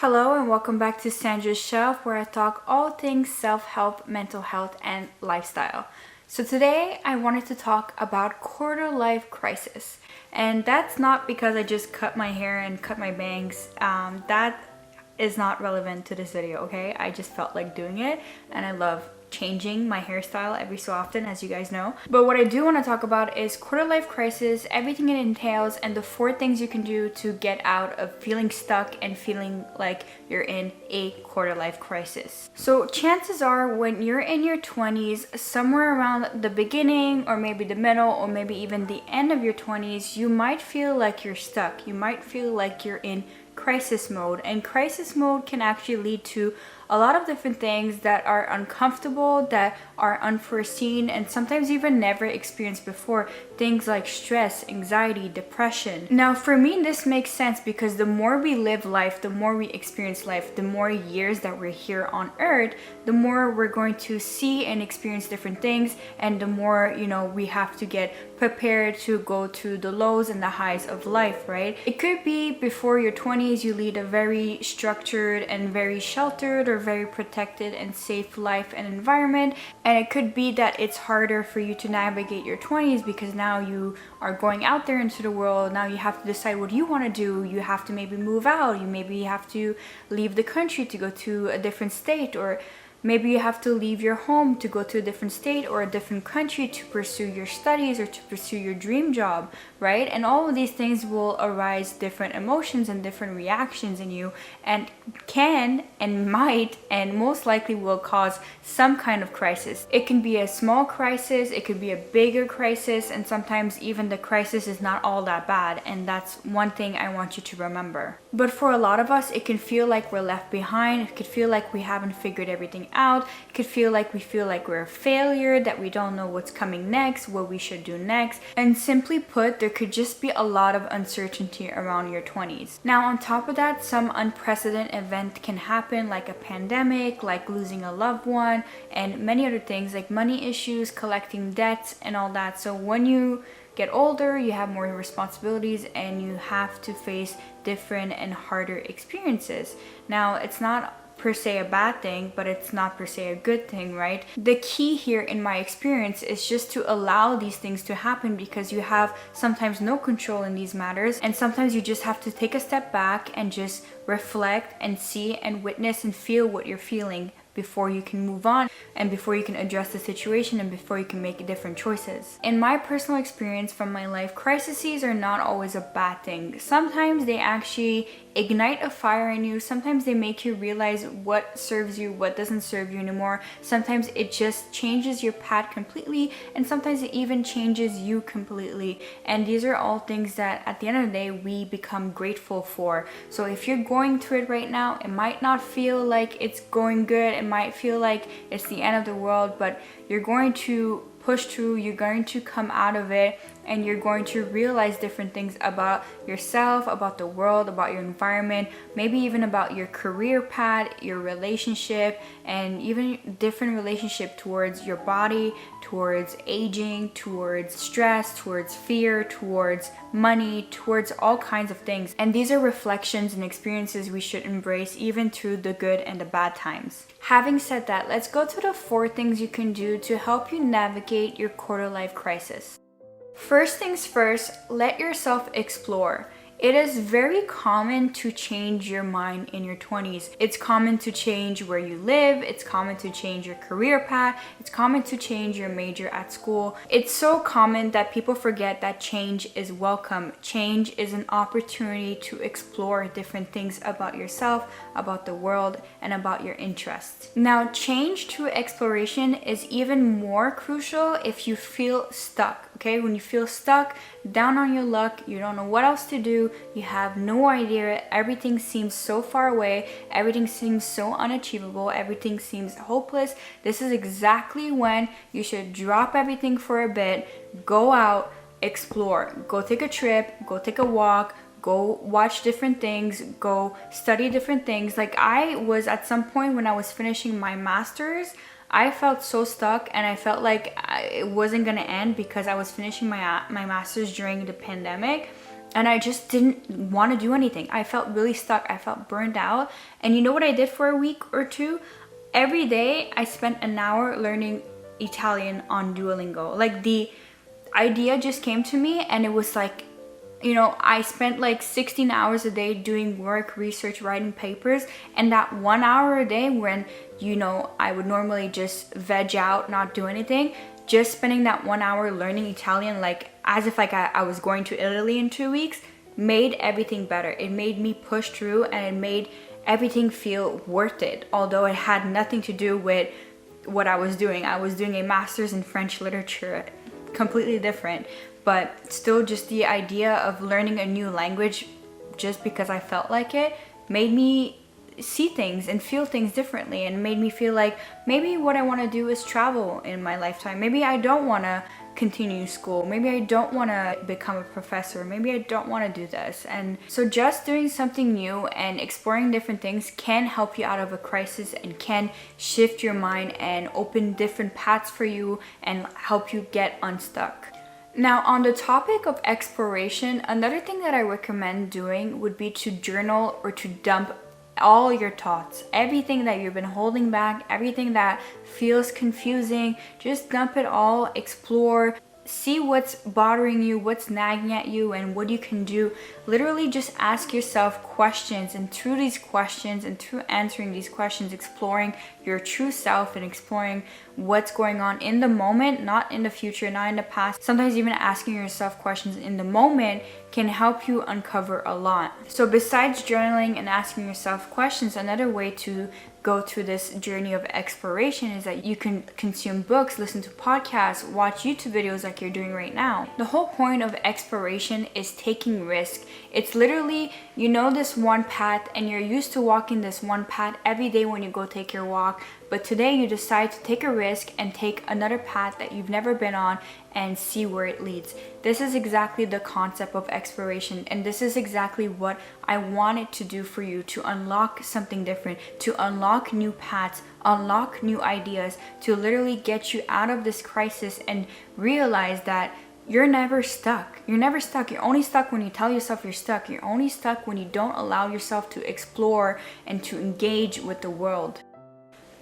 Hello and welcome back to Sandra's Shelf, where I talk all things self-help, mental health, and lifestyle. So today I wanted to talk about quarter life crisis. And that's not because I just cut my hair and cut my bangs. That is not relevant to this video, okay? I just felt like doing it, and I love changing my hairstyle every so often, as you guys know. But what I do want to talk about is quarter life crisis, everything it entails, and the 4 things you can do to get out of feeling stuck and feeling like you're in a quarter life crisis. So chances are when you're in your 20s, somewhere around the beginning or maybe the middle or maybe even the end of your 20s, you might feel like you're stuck. You might feel like you're in crisis mode, and crisis mode can actually lead to a lot of different things that are uncomfortable, that are unforeseen, and sometimes even never experienced before. Things like stress, anxiety, depression. Now for me, this makes sense because the more we live life, the more we experience life, the more years that we're here on earth, the more we're going to see and experience different things, and the more, we have to get prepared to go through the lows and the highs of life, right? It could be before your 20s, you lead a very structured and very sheltered or very protected and safe life and environment, and it could be that it's harder for you to navigate your 20s because now you are going out there into the world. Now you have to decide what you want to do. You have to maybe move out, you maybe have to leave the country to go to a different state, or maybe you have to leave your home to go to a different state or a different country to pursue your studies or to pursue your dream job, right? And all of these things will arise different emotions and different reactions in you, and can and might and most likely will cause some kind of crisis. It can be a small crisis, it could be a bigger crisis, and sometimes even the crisis is not all that bad, and that's one thing I want you to remember. But for a lot of us, it can feel like we're left behind. It could feel like we haven't figured everything out. It could feel like we're a failure, that we don't know what's coming next, what we should do next. And simply put, there could just be a lot of uncertainty around your 20s. Now on top of that, some unprecedented event can happen, like a pandemic, like losing a loved one, and many other things like money issues, collecting debts, and all that. So when you get older, you have more responsibilities and you have to face different and harder experiences. Now, it's not per se a bad thing, but it's not per se a good thing, right? The key here in my experience is just to allow these things to happen, because you have sometimes no control in these matters, and sometimes you just have to take a step back and just reflect and see and witness and feel what you're feeling before you can move on, and before you can address the situation, and before you can make different choices. In my personal experience from my life, crises are not always a bad thing. Sometimes they actually ignite a fire in you. Sometimes they make you realize what serves you, what doesn't serve you anymore. Sometimes it just changes your path completely, and sometimes it even changes you completely. And these are all things that at the end of the day we become grateful for. So if you're going through it right now, it might not feel like it's going good, it might feel like it's the end of the world, but you're going to push through, you're going to come out of it, and you're going to realize different things about yourself, about the world, about your environment, maybe even about your career path, your relationship, and even different relationship towards your body, towards aging, towards stress, towards fear, towards money, towards all kinds of things. And these are reflections and experiences we should embrace, even through the good and the bad times. Having said that, let's go to the 4 things you can do to help you navigate your quarter life crisis. First things first, let yourself explore. It is very common to change your mind in your 20s. It's common to change where you live. It's common to change your career path. It's common to change your major at school. It's so common that people forget that change is welcome. Change is an opportunity to explore different things about yourself, about the world, and about your interests. Now, change through exploration is even more crucial if you feel stuck. Okay, when you feel stuck, down on your luck, you don't know what else to do, you have no idea, everything seems so far away, everything seems so unachievable, everything seems hopeless, this is exactly when you should drop everything for a bit, go out, explore, go take a trip, go take a walk, go watch different things, go study different things. Like I was at some point when I was finishing my master's, I felt so stuck, and I felt like it wasn't gonna end because I was finishing my master's during the pandemic. and I just didn't want to do anything. I felt really stuck. I felt burned out. And you know what I did for a week or two? Every day I spent an hour learning Italian on Duolingo. Like, the idea just came to me, and it was like, I spent like 16 hours a day doing work, research, writing papers, and that 1 hour a day when, I would normally just veg out, not do anything, just spending that 1 hour learning Italian, like as if like I was going to Italy in 2 weeks, made everything better. It made me push through, and it made everything feel worth it, although it had nothing to do with what I was doing. I was doing a master's in French literature, completely different, but still, just the idea of learning a new language just because I felt like it made me see things and feel things differently, and made me feel like maybe what I want to do is travel in my lifetime. Maybe I don't want to continue school. Maybe I don't want to become a professor. Maybe I don't want to do this. And so just doing something new and exploring different things can help you out of a crisis, and can shift your mind and open different paths for you and help you get unstuck. Now, on the topic of exploration, another thing that I recommend doing would be to journal or to dump all your thoughts, everything that you've been holding back, everything that feels confusing. Just dump it all, explore, see what's bothering you, what's nagging at you, and what you can do. Literally just ask yourself questions, and through these questions and through answering these questions, exploring your true self and exploring what's going on in the moment, not in the future, not in the past. Sometimes even asking yourself questions in the moment can help you uncover a lot. So besides journaling and asking yourself questions, another way to go through this journey of exploration is that you can consume books, listen to podcasts, watch YouTube videos like you're doing right now. The whole point of exploration is taking risk. It's literally, this one path, and you're used to walking this one path every day when you go take your walk, but today you decide to take a risk and take another path that you've never been on and see where it leads. This is exactly the concept of exploration, and this is exactly what I wanted to do for you, to unlock something different, to unlock new paths, unlock new ideas, to literally get you out of this crisis and realize that you're never stuck. You're never stuck. You're only stuck when you tell yourself you're stuck. You're only stuck when you don't allow yourself to explore and to engage with the world.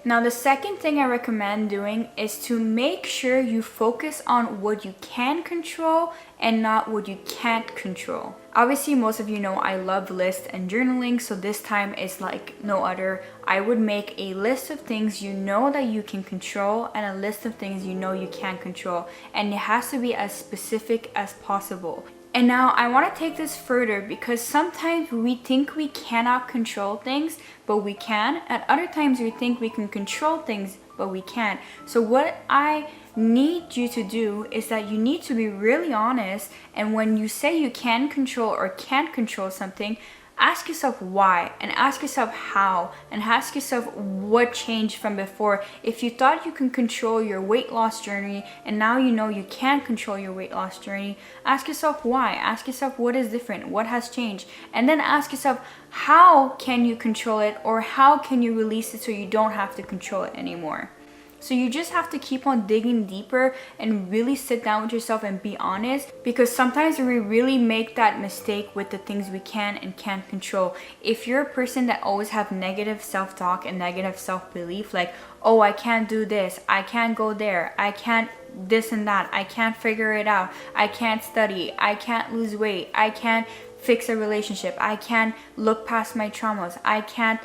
Now, the second thing I recommend doing is to make sure you focus on what you can control and not what you can't control. Obviously, most of you know I love lists and journaling, so this time is like no other. I would make a list of things you know that you can control and a list of things you know you can't control, and it has to be as specific as possible. And now I want to take this further, because sometimes we think we cannot control things, but we can. At other times we think we can control things, but we can't. So what I need you to do is that you need to be really honest, and when you say you can control or can't control something, ask yourself why, and ask yourself how, and ask yourself what changed from before. If you thought you can control your weight loss journey and now you know you can't control your weight loss journey, ask yourself why. Ask yourself what is different, what has changed, and then ask yourself how can you control it, or how can you release it so you don't have to control it anymore. So you just have to keep on digging deeper and really sit down with yourself and be honest, because sometimes we really make that mistake with the things we can and can't control. If you're a person that always have negative self-talk and negative self-belief, like, oh, I can't do this, I can't go there, I can't this and that, I can't figure it out, I can't study, I can't lose weight, I can't fix a relationship, I can't look past my traumas, I can't,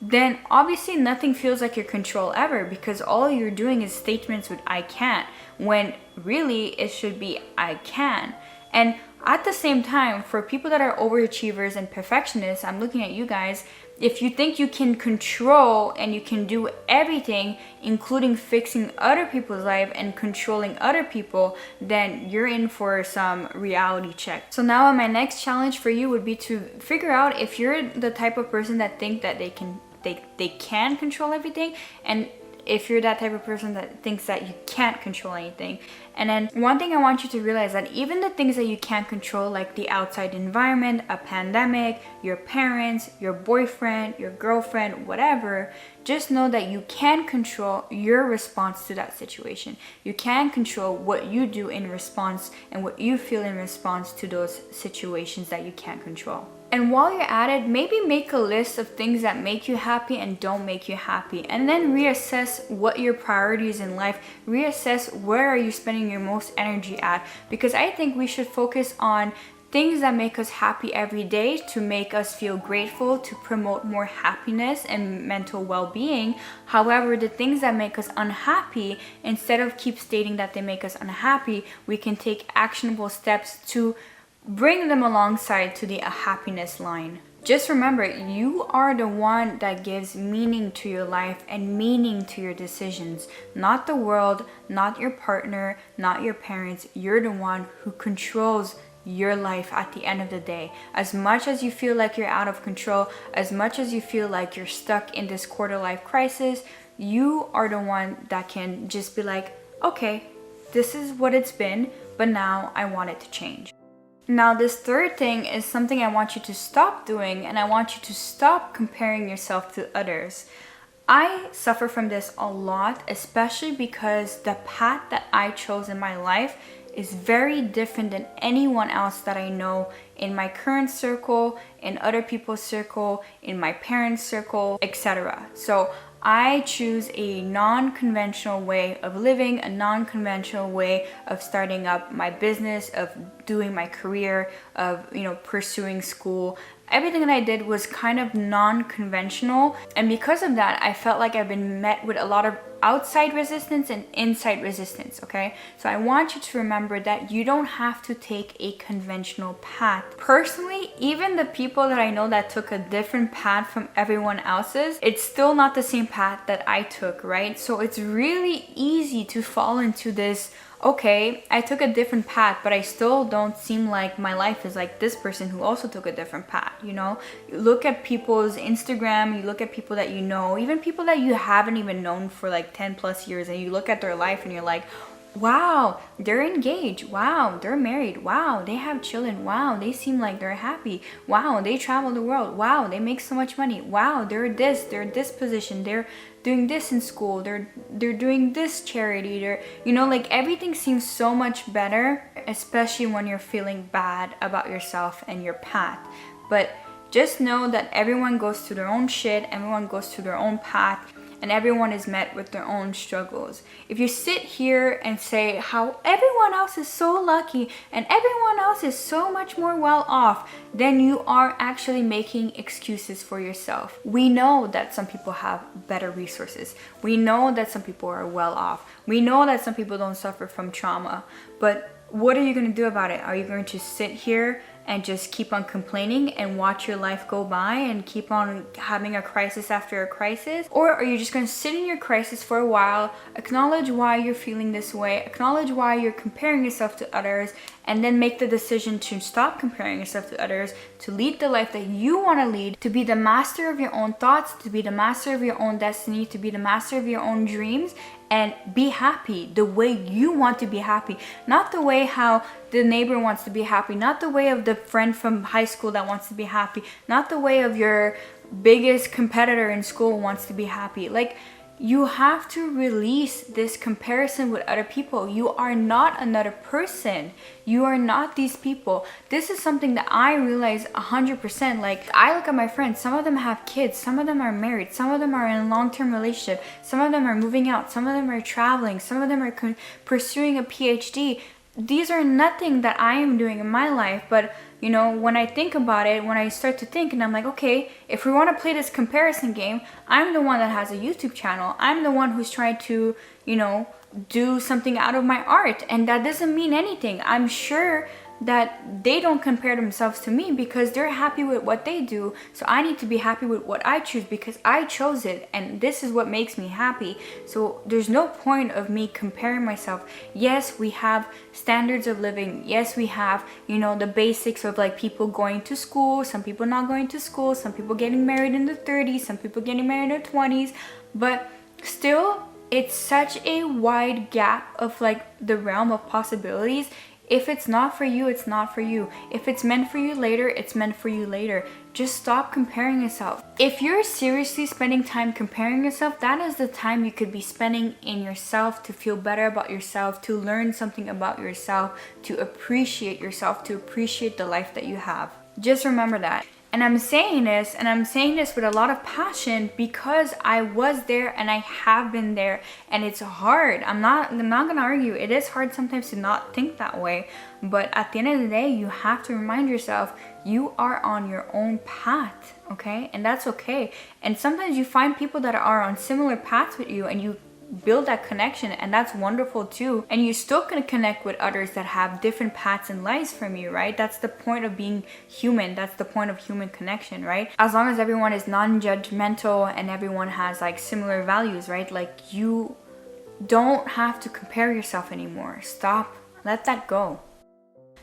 then obviously nothing feels like your control ever, because all you're doing is statements with I can't, when really it should be I can. And at the same time, for people that are overachievers and perfectionists, I'm looking at you guys. If you think you can control and you can do everything, including fixing other people's life and controlling other people, then you're in for some reality check. So now my next challenge for you would be to figure out if you're the type of person that think that they can control everything, and if you're that type of person that thinks that you can't control anything. And then one thing I want you to realize, that even the things that you can't control, like the outside environment, a pandemic, your parents, your boyfriend, your girlfriend, whatever, just know that you can control your response to that situation. You can control what you do in response and what you feel in response to those situations that you can't control. And while you're at it, maybe make a list of things that make you happy and don't make you happy. And then reassess what your priorities in life, reassess where are you spending your most energy at. Because I think we should focus on things that make us happy every day, to make us feel grateful, to promote more happiness and mental well-being. However, the things that make us unhappy, instead of keep stating that they make us unhappy, we can take actionable steps to bring them alongside to the happiness line. Just remember, you are the one that gives meaning to your life and meaning to your decisions. Not the world, not your partner, not your parents. You're the one who controls your life at the end of the day. As much as you feel like you're out of control, as much as you feel like you're stuck in this quarter life crisis, you are the one that can just be like, okay, this is what it's been, but now I want it to change. Now, this third thing is something I want you to stop doing, and I want you to stop comparing yourself to others. I suffer from this a lot, especially because the path that I chose in my life is very different than anyone else that I know in my current circle, in other people's circle, in my parents' circle, etc. So I choose a non-conventional way of living, a non-conventional way of starting up my business, of doing my career, of, pursuing school. Everything that I did was kind of non-conventional, and because of that, I felt like I've been met with a lot of outside resistance and inside resistance, okay? So I want you to remember that you don't have to take a conventional path. Personally, even the people that I know that took a different path from everyone else's, it's still not the same path that I took, right? So it's really easy to fall into this, okay, I took a different path, but I still don't seem like my life is like this person who also took a different path, You look at people's Instagram, you look at people that you know, even people that you haven't even known for like 10 plus years, and you look at their life and you're like, wow, they're engaged. Wow, they're married. Wow, they have children. Wow, they seem like they're happy. Wow, they travel the world. Wow, they make so much money. Wow, they're this position. They're doing this in school. They're doing this charity. They're, like everything seems so much better, especially when you're feeling bad about yourself and your path. But just know that everyone goes through their own shit. Everyone goes through their own path. And everyone is met with their own struggles. If you sit here and say how everyone else is so lucky and everyone else is so much more well off, then you are actually making excuses for yourself. We know that some people have better resources. We know that some people are well off. We know that some people don't suffer from trauma. But what are you going to do about it? Are you going to sit here and just keep on complaining and watch your life go by and keep on having a crisis after a crisis? Or are you just going to sit in your crisis for a while, acknowledge why you're feeling this way, acknowledge why you're comparing yourself to others, and then make the decision to stop comparing yourself to others, to lead the life that you want to lead, to be the master of your own thoughts, to be the master of your own destiny, to be the master of your own dreams, and be happy the way you want to be happy, not the way how the neighbor wants to be happy, not the way of the friend from high school that wants to be happy, not the way of your biggest competitor in school wants to be happy. Like, you have to release this comparison with other people. You are not another person. You are not these people. This is something that I realize 100%. Like, I look at my friends, some of them have kids, some of them are married, some of them are in a long-term relationship, some of them are moving out, some of them are traveling, some of them are pursuing a PhD. These are nothing that I am doing in my life, but when I think about it, when I start to think and I'm like, okay, if we want to play this comparison game, I'm the one that has a YouTube channel. I'm the one who's trying to, do something out of my art. And that doesn't mean anything. I'm sure that they don't compare themselves to me because they're happy with what they do. So I need to be happy with what I choose because I chose it and this is what makes me happy. So there's no point of me comparing myself. Yes, we have standards of living. Yes, we have, the basics of like people going to school, some people not going to school, some people getting married in their 30s, some people getting married in their 20s. But still, it's such a wide gap of like the realm of possibilities. If it's not for you, it's not for you. If it's meant for you later, it's meant for you later. Just stop comparing yourself. If you're seriously spending time comparing yourself, that is the time you could be spending in yourself to feel better about yourself, to learn something about yourself, to appreciate yourself, to appreciate the life that you have. Just remember that. And I'm saying this with a lot of passion because I was there and I have been there, and it's hard. I'm not gonna argue. It is hard sometimes to not think that way, but at the end of the day, you have to remind yourself you are on your own path, okay? And that's okay. And sometimes you find people that are on similar paths with you and you build that connection, and that's wonderful too. And you're still gonna connect with others that have different paths and lives from you, right? That's the point of being human. That's the point of human connection, right? As long as everyone is non-judgmental and everyone has like similar values, right? Like, you don't have to compare yourself anymore. Stop. Let that go.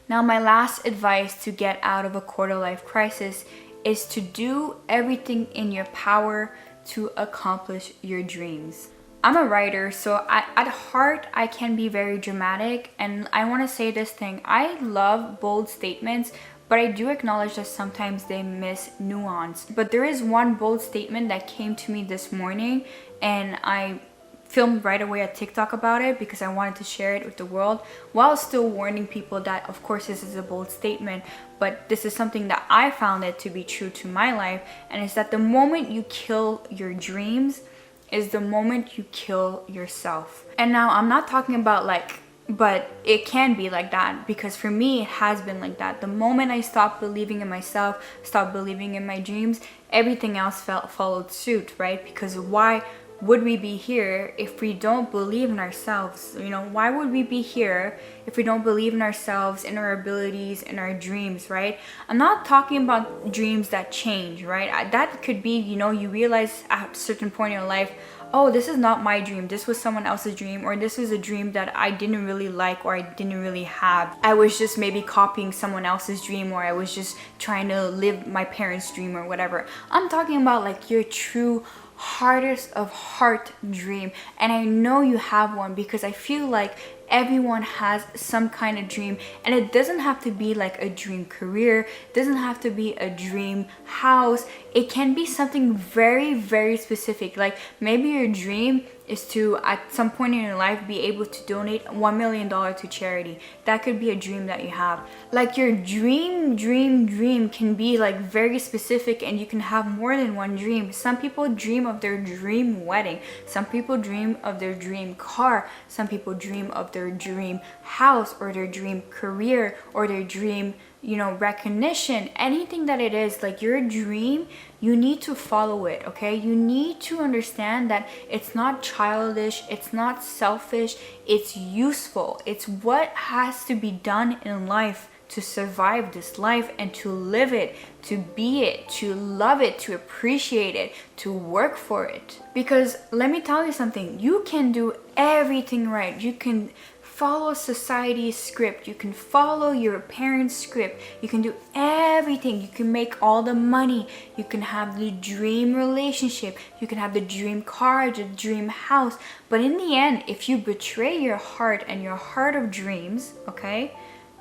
Now, my last advice to get out of a quarter life crisis is to do everything in your power to accomplish your dreams. I'm a writer, so at heart, I can be very dramatic, and I want to say this thing. I love bold statements, but I do acknowledge that sometimes they miss nuance. But there is one bold statement that came to me this morning, and I filmed right away a TikTok about it because I wanted to share it with the world, while still warning people that, of course, this is a bold statement, but this is something that I found it to be true to my life, and it's that the moment you kill your dreams is the moment you kill yourself. And now I'm not talking about like, but it can be like that, because for me it has been like that. The moment I stopped believing in myself, stopped believing in my dreams, everything else followed suit, right? Because why would we be here if we don't believe in ourselves? You know, why would we be here if we don't believe in ourselves, in our abilities, in our dreams, right? I'm not talking about dreams that change, right? That could be, you know, you realize at a certain point in your life, oh, this is not my dream, this was someone else's dream, or this was a dream that I didn't really like or I didn't really have. I was just maybe copying someone else's dream, or I was just trying to live my parents' dream or whatever. I'm talking about like your true hardest of heart dream, and I know you have one because I feel like everyone has some kind of dream, and it doesn't have to be like a dream career, it doesn't have to be a dream house. It can be something very, very specific. Like maybe your dream is to, at some point in your life, be able to donate $1 million to charity. That could be a dream that you have. Like your dream can be like very specific, and you can have more than one dream. Some people dream of their dream wedding. Some people dream of their dream car. Some people dream of their dream house, or their dream career, or their dream, you know, recognition. Anything that it is, like your dream, you need to follow it, okay? You need to understand that it's not childish, it's not selfish, it's useful. It's what has to be done in life to survive this life and to live it, to be it, to love it, to appreciate it, to work for it. Because let me tell you something, you can do everything right. You can follow society's script, you can follow your parents' script, you can do everything, you can make all the money, you can have the dream relationship, you can have the dream car, the dream house, but in the end, if you betray your heart and your heart of dreams, okay,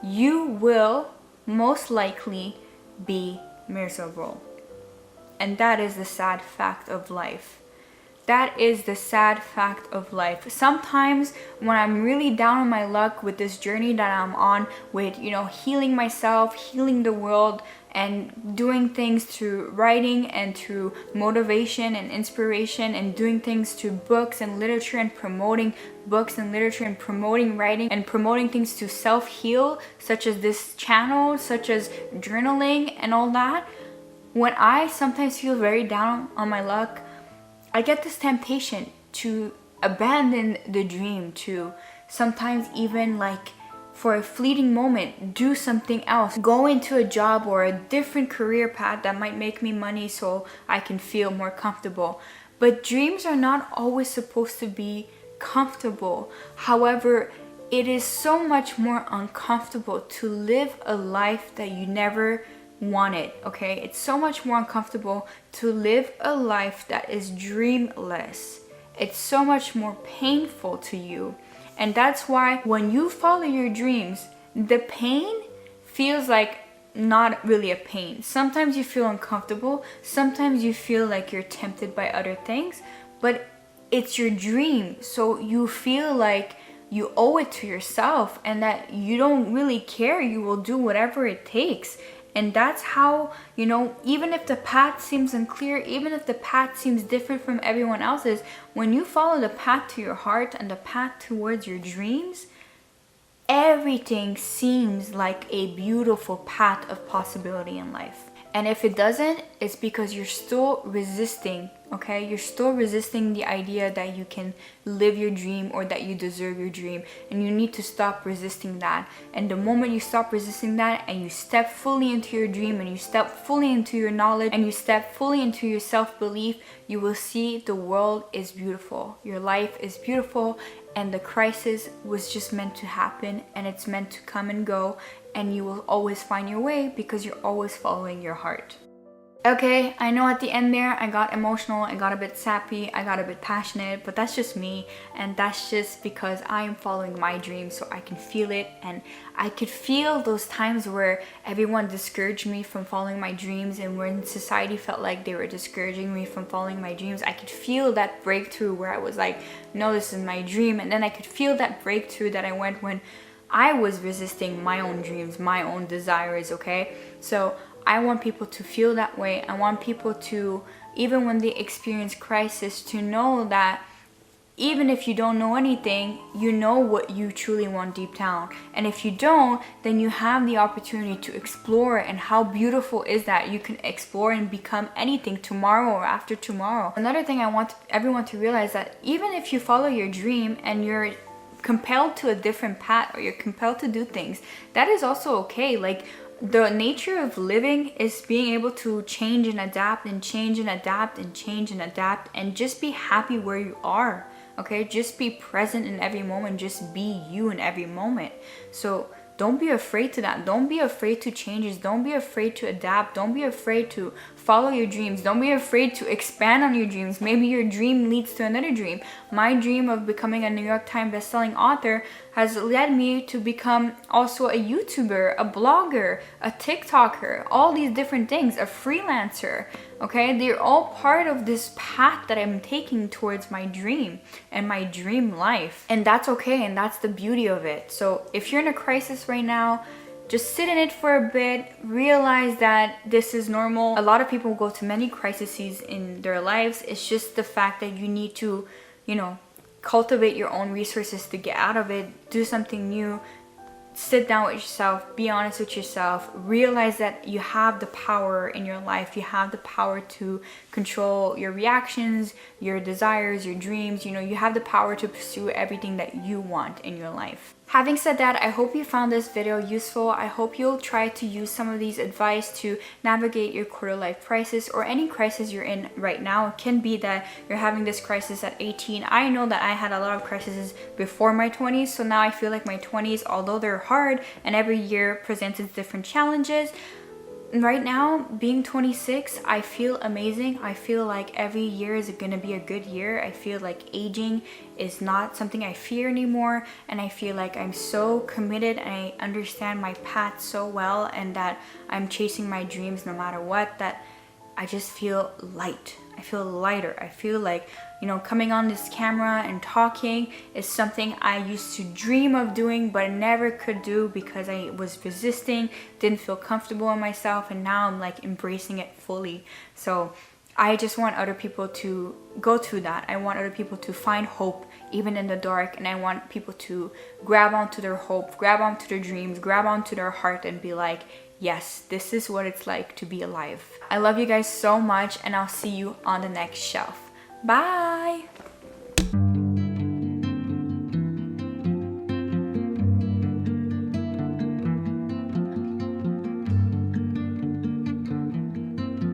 you will most likely be miserable. And that is the sad fact of life. That is the sad fact of life. Sometimes when I'm really down on my luck with this journey that I'm on, with, you know, healing myself, healing the world, and doing things through writing and through motivation and inspiration, and doing things through books and literature, and promoting books and literature, and promoting writing, and promoting things to self-heal, such as this channel, such as journaling and all that. When I sometimes feel very down on my luck, I get this temptation to abandon the dream, to sometimes even like for a fleeting moment do something else, go into a job or a different career path that might make me money so I can feel more comfortable. But dreams are not always supposed to be comfortable. However, it is so much more uncomfortable to live a life that you never wanted, okay? It's so much more uncomfortable to live a life that is dreamless. it's so much more painful to you. And that's why when you follow your dreams, the pain feels like not really a pain. Sometimes you feel uncomfortable, sometimes you feel like you're tempted by other things, but it's your dream, so you feel like you owe it to yourself and that you don't really care, you will do whatever it takes. And that's how, even if the path seems unclear, even if the path seems different from everyone else's, when you follow the path to your heart and the path towards your dreams, everything seems like a beautiful path of possibility in life. And if it doesn't, it's because you're still resisting, okay? You're still resisting the idea that you can live your dream or that you deserve your dream. And you need to stop resisting that. And the moment you stop resisting that and you step fully into your dream and you step fully into your knowledge and you step fully into your self-belief, you will see the world is beautiful. Your life is beautiful, and the crisis was just meant to happen, and it's meant to come and go, and you will always find your way because you're always following your heart. Okay, I know at the end there I got emotional, I got a bit sappy, I got a bit passionate, but that's just me, and that's just because I am following my dreams, so I can feel it. And I could feel those times where everyone discouraged me from following my dreams, and when society felt like they were discouraging me from following my dreams, I could feel that breakthrough where I was like, no, this is my dream. And then I could feel that breakthrough that I went when I was resisting my own dreams, my own desires, okay? So I want people to feel that way. I want people to, even when they experience crisis, to know that even if you don't know anything, you know what you truly want deep down. And if you don't, then you have the opportunity to explore. And how beautiful is that? You can explore and become anything tomorrow or after tomorrow. Another thing I want everyone to realize, that even if you follow your dream and you're compelled to a different path, or you're compelled to do things, that is also okay. Like, the nature of living is being able to change and adapt and change and adapt and change and adapt, and just be happy where you are, okay? Just be present in every moment, just be you in every moment. So don't be afraid to that. Don't be afraid to changes. Don't be afraid to adapt. Don't be afraid to follow your dreams. Don't be afraid to expand on your dreams. Maybe your dream leads to another dream. My dream of becoming a New York Times bestselling author has led me to become also a YouTuber, a blogger, a TikToker, all these different things, a freelancer, okay? They're all part of this path that I'm taking towards my dream and my dream life. And that's okay, and that's the beauty of it. So if you're in a crisis right now, just sit in it for a bit, realize that this is normal. A lot of people go to many crises in their lives. It's just the fact that you need to, cultivate your own resources to get out of it, do something new, sit down with yourself, be honest with yourself, realize that you have the power in your life. You have the power to control your reactions, your desires, your dreams. You have the power to pursue everything that you want in your life. Having said that, I hope you found this video useful. I hope you'll try to use some of these advice to navigate your quarter life crisis, or any crisis you're in right now. It can be that you're having this crisis at 18. I know that I had a lot of crises before my 20s, so now I feel like my 20s, although they're hard and every year presents its different challenges, right now, being 26, I feel amazing. I feel like every year is gonna be a good year. I feel like aging is not something I fear anymore, and I feel like I'm so committed and I understand my path so well, and that I'm chasing my dreams no matter what, that I just feel light. I feel lighter. I feel like, coming on this camera and talking is something I used to dream of doing but never could do because I was resisting, didn't feel comfortable in myself, and now I'm like embracing it fully. So I just want other people to go through that. I want other people to find hope even in the dark, and I want people to grab onto their hope, grab onto their dreams, grab onto their heart, and be like, yes, this is what it's like to be alive. I love you guys so much, and I'll see you on the next shelf. Bye!